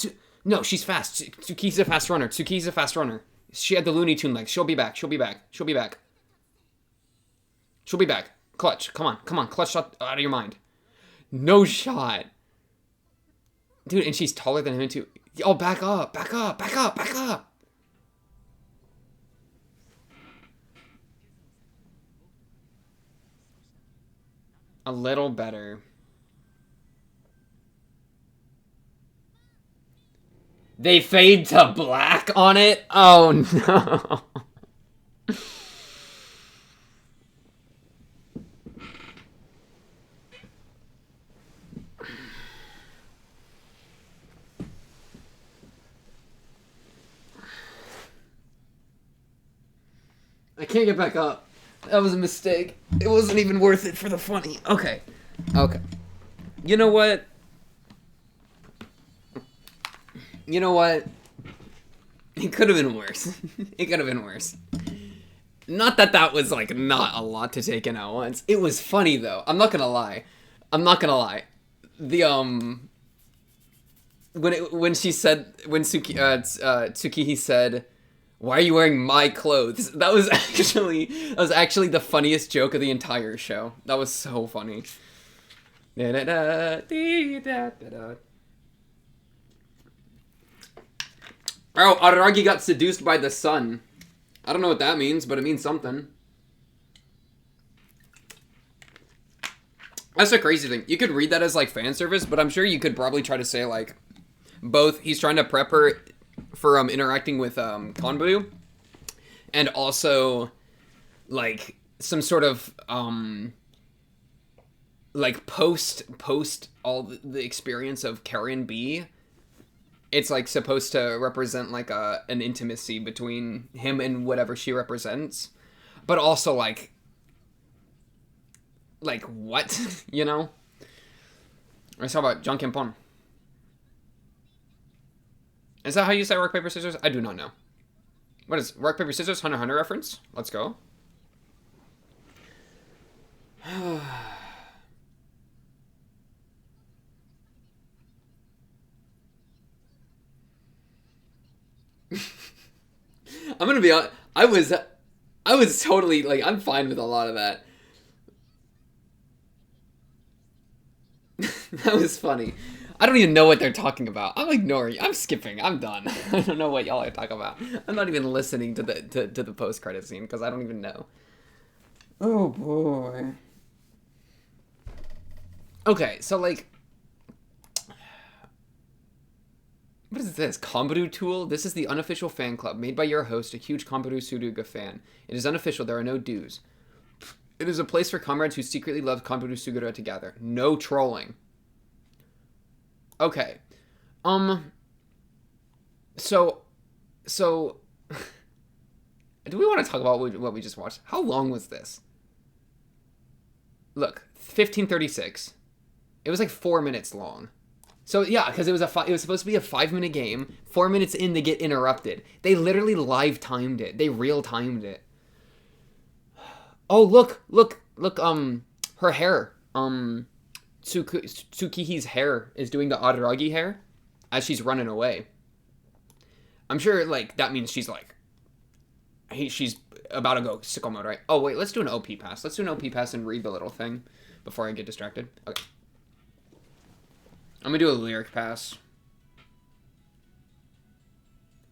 she's fast. Tsukihi's a fast runner. Tsukihi's a fast runner. She had the Looney Tune legs. She'll be back. She'll be back. She'll be back. She'll be back. Clutch. Come on. Clutch shot out of your mind. No shot. Dude, and she's taller than him too. Oh, back up. A little better. They fade to black on it? Oh, no. I can't get back up. That was a mistake. It wasn't even worth it for the funny. Okay. You know what? It could have been worse. Not that was, like, not a lot to take in at once. It was funny, though. I'm not gonna lie. The, when Tsukihi said, "Why are you wearing my clothes?" That was actually the funniest joke of the entire show. That was so funny. Oh, Araragi got seduced by the sun. I don't know what that means, but it means something. That's the crazy thing. You could read that as, like, fan service, but I'm sure you could probably try to say, like, both he's trying to prep her for interacting with Kanbaru, and also, like, some sort of like post all the experience of Karen B. It's, like, supposed to represent, like, an intimacy between him and whatever she represents, but also, like what? You know? Let's talk about Jankenpon. Is that how you say rock, paper, scissors? I do not know. What is rock, paper, scissors? Hunter x Hunter reference? Let's go. I'm gonna be honest. I was totally, like, I'm fine with a lot of that. That was funny. I don't even know what they're talking about. I'm ignoring. I'm skipping. I'm done. I don't know what y'all are talking about. I'm not even listening to the post credit scene because I don't even know. Oh boy. Okay, so, like, what is this? Kanbaru Tool? This is the unofficial fan club made by your host, a huge Kanbaru Suruga fan. It is unofficial. There are no dues. It is a place for comrades who secretly love Kanbaru Sugura to gather. No trolling. Okay. So do we want to talk about what we just watched? How long was this? Look, 15:36. It was like 4 minutes long. So yeah, because it was supposed to be a 5-minute game. 4 minutes in, they get interrupted. They literally live timed it. They real timed it. Oh, look. Her hair. Tsukihi's hair is doing the Araragi hair as she's running away. I'm sure, like, that means she's, like, she's about to go sicko mode, right? Oh, wait, let's do an OP pass. Let's do an OP pass and read the little thing before I get distracted. Okay. I'm gonna do a lyric pass.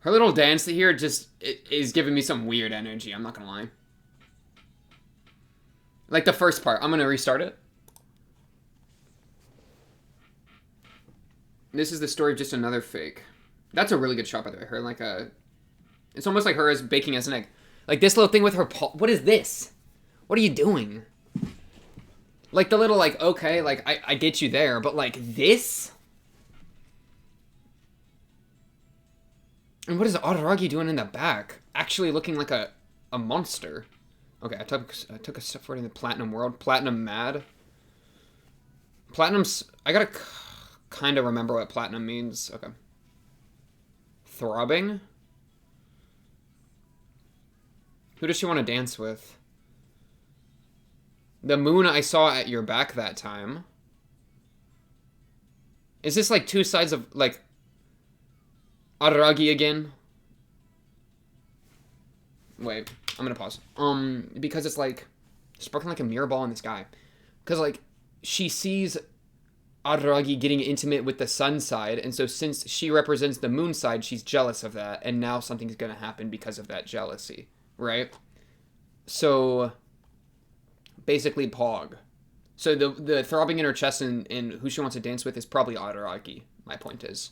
Her little dance here just is giving me some weird energy, I'm not gonna lie. Like the first part. I'm gonna restart it. This is the story of just another fake. That's a really good shot, by the way. Her, like, it's almost like her as baking as an egg. Like, this little thing with her paw. What is this? What are you doing? Like, the little, like, okay, like, I get you there, but, like, this? And what is Araragi doing in the back? Actually looking like a monster. Okay, I took a step forward in the platinum world. Platinum mad. Platinum's... I gotta kind of remember what platinum means. Okay. Throbbing? Who does she want to dance with? The moon I saw at your back that time. Is this like two sides of, like, Araragi again? Wait, I'm gonna pause. Because it's like, sparkling like a mirror ball in the sky. Because, like, she sees Araragi getting intimate with the sun side, and so since she represents the moon side, she's jealous of that, and now something's gonna happen because of that jealousy, right? So, basically, Pog. So the throbbing in her chest and who she wants to dance with is probably Araragi, my point is.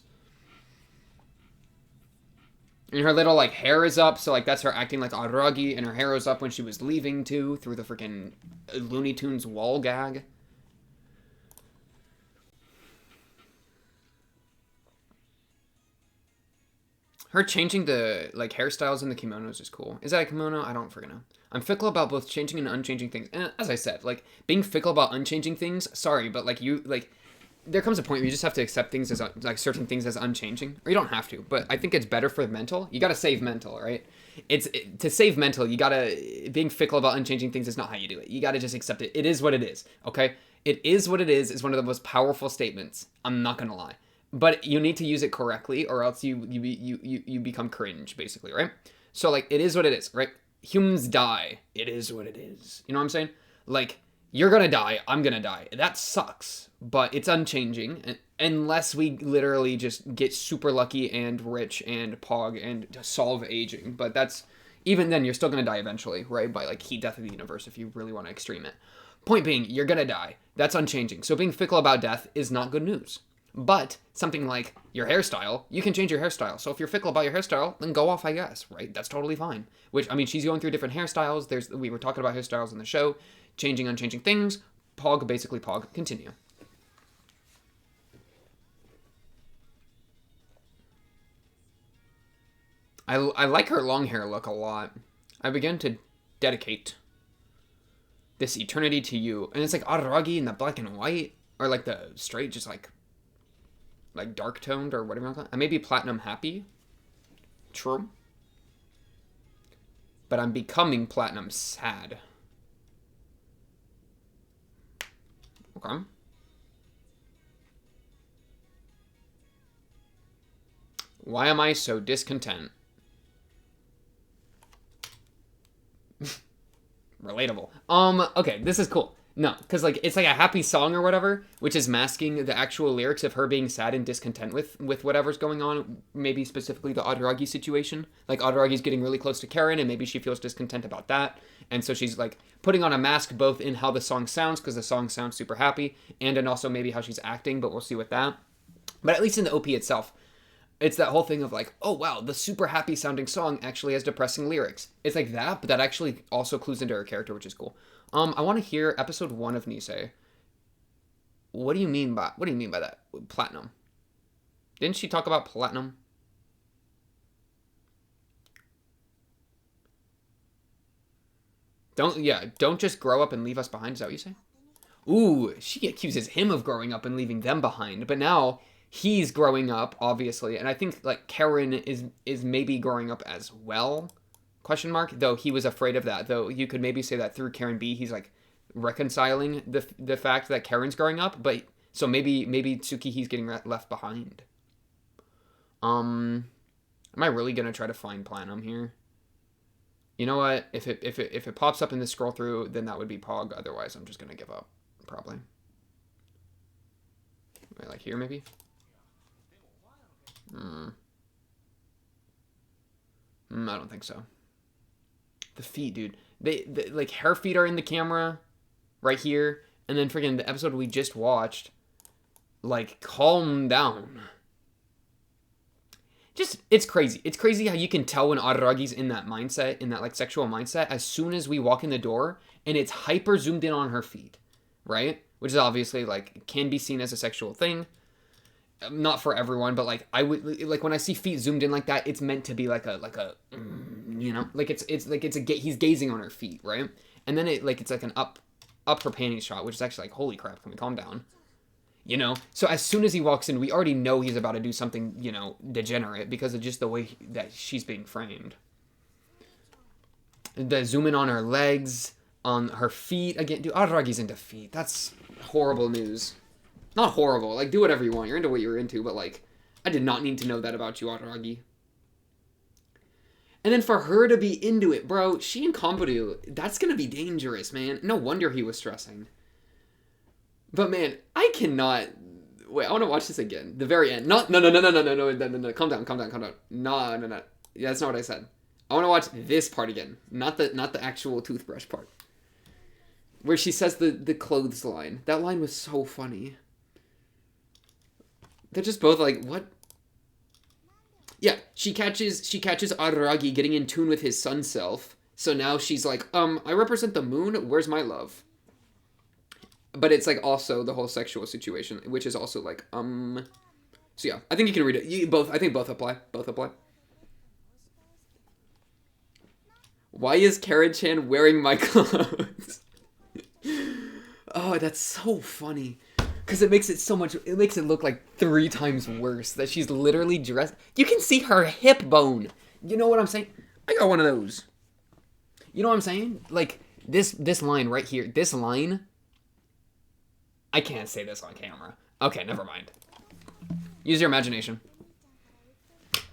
And her little, like, hair is up, so, like, that's her acting like Araragi, and her hair was up when she was leaving, too, through the freaking Looney Tunes wall gag. Her changing the, like, hairstyles in the kimonos is cool. Is that a kimono? I don't freaking know. I'm fickle about both changing and unchanging things. And as I said, like, being fickle about unchanging things, sorry, but, like, you, like, there comes a point where you just have to accept things as, like, certain things as unchanging. Or you don't have to, but I think it's better for the mental. You gotta save mental, right? To save mental, you gotta, being fickle about unchanging things is not how you do it. You gotta just accept it. It is what it is, okay? It is what it is one of the most powerful statements. I'm not gonna lie. But you need to use it correctly, or else you become cringe, basically, right? So, like, it is what it is, right? Humans die. It is what it is. You know what I'm saying? Like, you're gonna die. I'm gonna die. That sucks, but it's unchanging, unless we literally just get super lucky and rich and Pog and solve aging. But that's, even then, you're still gonna die eventually, right? By, like, heat death of the universe, if you really want to extreme it. Point being, you're gonna die. That's unchanging. So being fickle about death is not good news. But something like your hairstyle, you can change your hairstyle. So if you're fickle about your hairstyle, then go off, I guess, right? That's totally fine. Which, I mean, she's going through different hairstyles. We were talking about hairstyles in the show. Changing, unchanging things. Pog, basically Pog. Continue. I like her long hair look a lot. I began to dedicate this eternity to you. And it's like Araragi in the black and white. Or like the straight, just like dark toned or whatever you want to call it. I may be platinum happy. True. But I'm becoming platinum sad. Okay. Why am I so discontent? Relatable. Okay, this is cool. No, because, like, it's like a happy song or whatever, which is masking the actual lyrics of her being sad and discontent with whatever's going on, maybe specifically the Araragi situation. Like, Araragi's getting really close to Karen, and maybe she feels discontent about that. And so she's, like, putting on a mask both in how the song sounds, because the song sounds super happy, and in also maybe how she's acting, but we'll see with that. But at least in the OP itself, it's that whole thing of, like, oh, wow, the super happy sounding song actually has depressing lyrics. It's like that, but that actually also clues into her character, which is cool. I want to hear episode 1 of Nisei. What do you mean by that? Platinum. Didn't she talk about platinum? Don't just grow up and leave us behind, is that what you say? Ooh, she accuses him of growing up and leaving them behind, but now he's growing up, obviously, and I think, like, Karen is maybe growing up as well. Question mark, though he was afraid of that, though you could maybe say that through Karen B he's like reconciling the fact that Karen's growing up, but so maybe Tsukihi's getting left behind. Am I really gonna try to find platinum here? You know what, if it pops up in the scroll through, then that would be Pog, otherwise I'm just gonna give up, probably. Like here maybe. I don't think so. The feet, dude. They like, her feet are in the camera right here, and then freaking the episode we just watched, like, calm down. Just, it's crazy. It's crazy how you can tell when Araragi's in that mindset, in that, like, sexual mindset, as soon as we walk in the door, and it's hyper zoomed in on her feet, right? Which is obviously, like, can be seen as a sexual thing. Not for everyone, but, like, I would, like, when I see feet zoomed in like that, it's meant to be like a you know, like he's gazing on her feet, right? And then it's like an up her panties shot, which is actually like, holy crap, can we calm down? You know, so as soon as he walks in, we already know he's about to do something, you know, degenerate because of just the way that she's being framed. The zoom in on her legs, on her feet. Again, dude, Araragi's into feet. That's horrible news. Not horrible. Like, do whatever you want. You're into what you're into, but, like, I did not need to know that about you, Araragi. And then for her to be into it, bro, she and Kanbaru, that's gonna be dangerous, man. No wonder he was stressing. But, man, I cannot... Wait, I want to watch this again. The very end. No. Calm down. No. Yeah, that's not what I said. I want to watch this part again. Not the actual toothbrush part. Where she says the clothes line. That line was so funny. They're just both like, what? Yeah, she catches Araragi getting in tune with his sun self. So now she's like, I represent the moon. Where's my love? But it's like also the whole sexual situation, which is also like, So yeah, I think you can read it. I think both apply. Why is Karen-chan wearing my clothes? Oh, that's so funny. Because it makes it look like 3 times worse that she's literally dressed. You can see her hip bone. You know what I'm saying? I got one of those. You know what I'm saying? Like, this line right here, this line... I can't say this on camera. Okay, never mind. Use your imagination.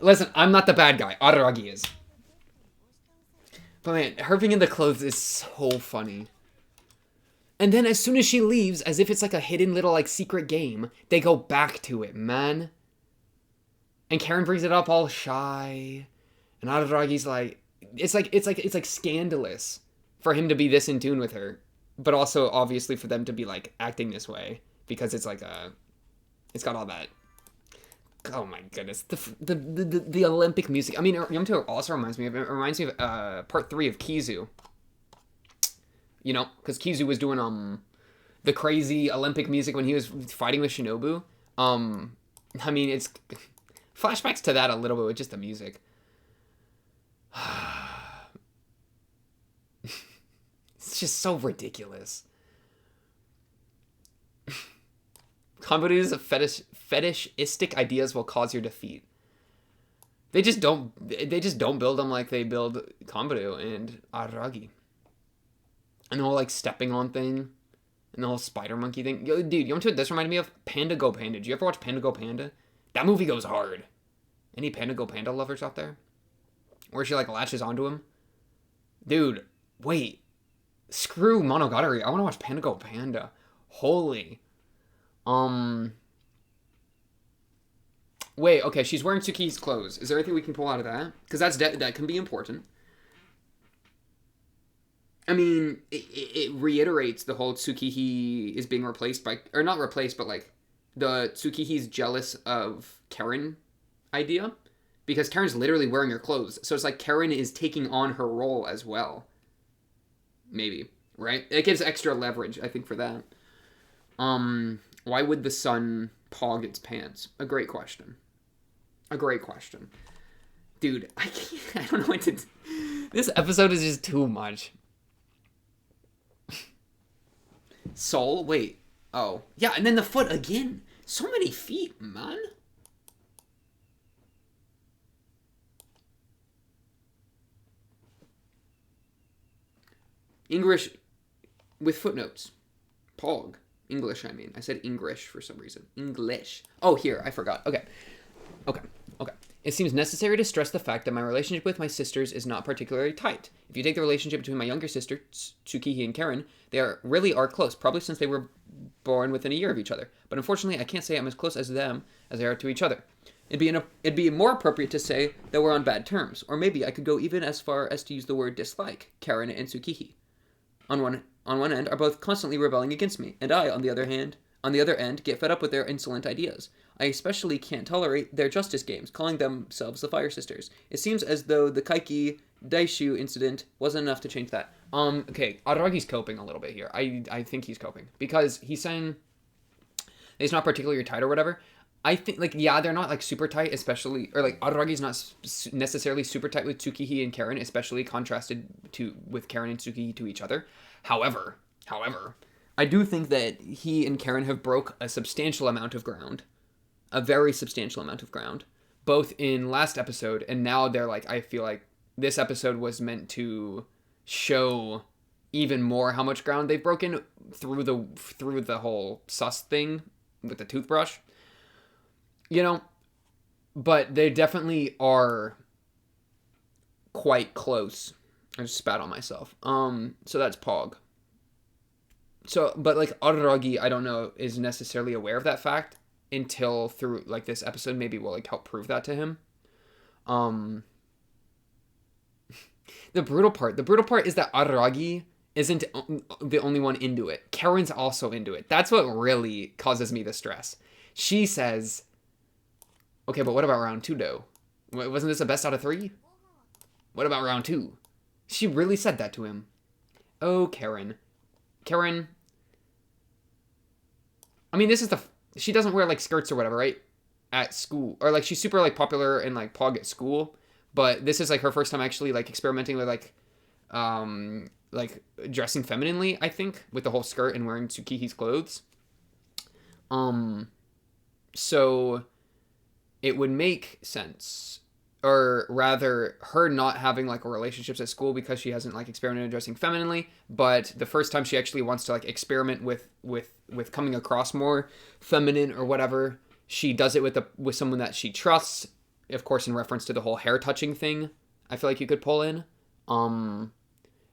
Listen, I'm not the bad guy. Araragi is. But man, her being in the clothes is so funny. And then as soon as she leaves, as if it's like a hidden little like secret game, they go back to it, man. And Karen brings it up all shy. And Araragi's like, it's like scandalous for him to be this in tune with her. But also, obviously, for them to be, like, acting this way. Because it's, like, it's got all that... Oh, my goodness. The Olympic music. I mean, Yamato also reminds me of part 3 of Kizu. You know? Because Kizu was doing, the crazy Olympic music when he was fighting with Shinobu. I mean, it's... Flashbacks to that a little bit with just the music. It's just so ridiculous. Kanbaru's fetishistic ideas will cause your defeat. They just don't build them like they build Kanbaru and Araragi. And the whole like stepping on thing. And the whole spider monkey thing. Yo, dude, you know what this reminded me of? Panda Go Panda. Did you ever watch Panda Go Panda? That movie goes hard. Any Panda Go Panda lovers out there? Where she like latches onto him? Dude, wait. Screw Monogatari. I want to watch Panda Go Panda. Holy. Wait, okay, she's wearing Tsukihi's clothes. Is there anything we can pull out of that? Because that can be important. I mean, it reiterates the whole Tsukihi is being replaced by... Or not replaced, but like... The Tsukihi's jealous of Karen idea. Because Karen's literally wearing her clothes. So it's like Karen is taking on her role as well. Maybe, right? It gives extra leverage, I think, for that. Why would the sun pog its pants? A great question. Dude, I don't know what to do. This episode is just too much. Soul? Wait. Oh. Yeah, and then the foot again. So many feet, man. English with footnotes. Pog. English, I mean. I said English for some reason. English. Oh, here. I forgot. Okay. It seems necessary to stress the fact that my relationship with my sisters is not particularly tight. If you take the relationship between my younger sister, Tsukihi and Karen, really are close, probably since they were born within a year of each other. But unfortunately, I can't say I'm as close as them as they are to each other. It'd be more appropriate to say that we're on bad terms, or maybe I could go even as far as to use the word dislike, Karen and Tsukihi. On one end are both constantly rebelling against me, and I, on the other end, get fed up with their insolent ideas. I especially can't tolerate their justice games, calling themselves the Fire Sisters. It seems as though the Kaiki Daishu incident wasn't enough to change that. Okay, Araragi's coping a little bit here. I think he's coping. Because he's saying he's not particularly tight or whatever. I think like yeah, they're not like super tight, especially or like Araragi's not necessarily super tight with Tsukihi and Karen, especially contrasted to with Karen and Tsukihi to each other. However, I do think that he and Karen have broke a substantial amount of ground, a very substantial amount of ground, both in last episode and now they're like I feel like this episode was meant to show even more how much ground they've broken through the whole sus thing with the toothbrush. You know, but they definitely are quite close. I just spat on myself. So that's Pog. So, but like Araragi, I don't know, is necessarily aware of that fact until through like this episode. Maybe will like help prove that to him. The brutal part is that Araragi isn't the only one into it. Karen's also into it. That's what really causes me the stress. She says, okay, but what about round 2, though? Wasn't this a best out of 3? What about round 2? She really said that to him. Oh, Karen. Karen. I mean, this is she doesn't wear, like, skirts or whatever, right? At school. Or, like, she's super, like, popular and, like, Pog at school. But this is, like, her first time actually, like, experimenting with, like, dressing femininely, I think. With the whole skirt and wearing Tsukihi's clothes. So it would make sense, or rather her not having like relationships at school because she hasn't like experimented dressing femininely, but the first time she actually wants to like experiment with coming across more feminine or whatever, she does it with someone that she trusts, of course in reference to the whole hair touching thing. I feel like you could pull in,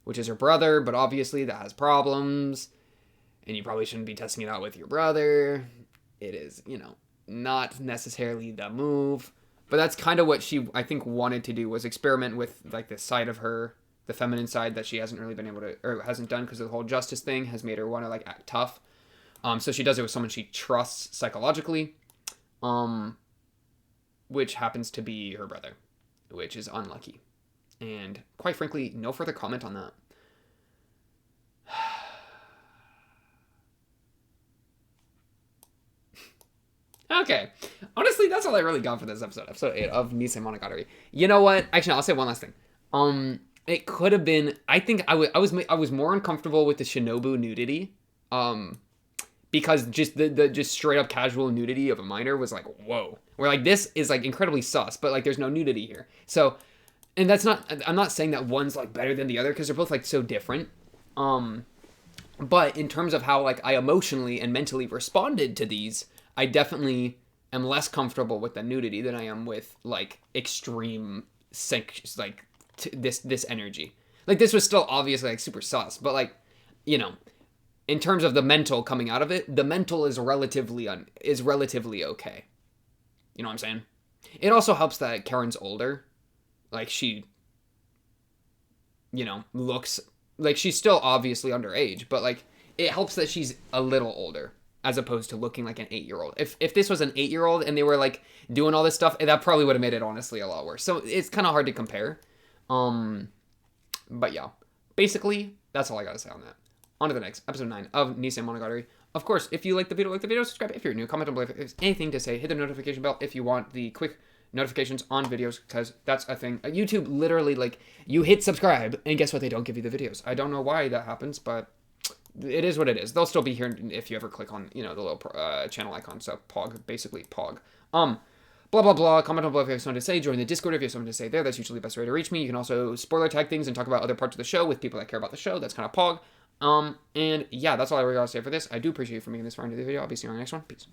which is her brother, but obviously that has problems and you probably shouldn't be testing it out with your brother. It is, not necessarily the move, but that's kind of what she, I think, wanted to do, was experiment with like this side of her, the feminine side that she hasn't really been able to, or hasn't done because of the whole justice thing has made her want to like act tough. So she does it with someone she trusts psychologically, which happens to be her brother, which is unlucky. And quite frankly, no further comment on that. Okay. Honestly, that's all I really got for this episode. Episode 8 of Nisemonogatari. You know what? Actually, I'll say one last thing. It could have been... I think I was more uncomfortable with the Shinobu nudity. Because just the just straight up casual nudity of a minor was like, whoa. Where like this is like incredibly sus, but like there's no nudity here. So, and that's not... I'm not saying that one's like better than the other because they're both like so different. But in terms of how like I emotionally and mentally responded to these... I definitely am less comfortable with the nudity than I am with like extreme this energy. Like this was still obviously like super sus, but like, in terms of the mental coming out of it, the mental is relatively okay. You know what I'm saying? It also helps that Karen's older. Like she, looks like she's still obviously underage, but like it helps that she's a little older. As opposed to looking like an 8-year-old. If this was an 8-year-old and they were like doing all this stuff, that probably would have made it honestly a lot worse. So it's kind of hard to compare. But yeah, basically that's all I gotta say on that. On to the next episode 9 of Nisemonogatari. Of course, if you like the video, subscribe. If you're new, comment below if there's anything to say. Hit the notification bell if you want the quick notifications on videos, because that's a thing. YouTube literally like you hit subscribe and guess what? They don't give you the videos. I don't know why that happens, but. It is what it is. They'll still be here if you ever click on, the little channel icon. So Pog, basically Pog. Blah, blah, blah. Comment below if you have something to say. Join the Discord if you have something to say there. That's usually the best way to reach me. You can also spoiler tag things and talk about other parts of the show with people that care about the show. That's kind of Pog. And yeah, that's all I really got to say for this. I do appreciate you for making this far into the video. I'll be seeing you on the next one. Peace.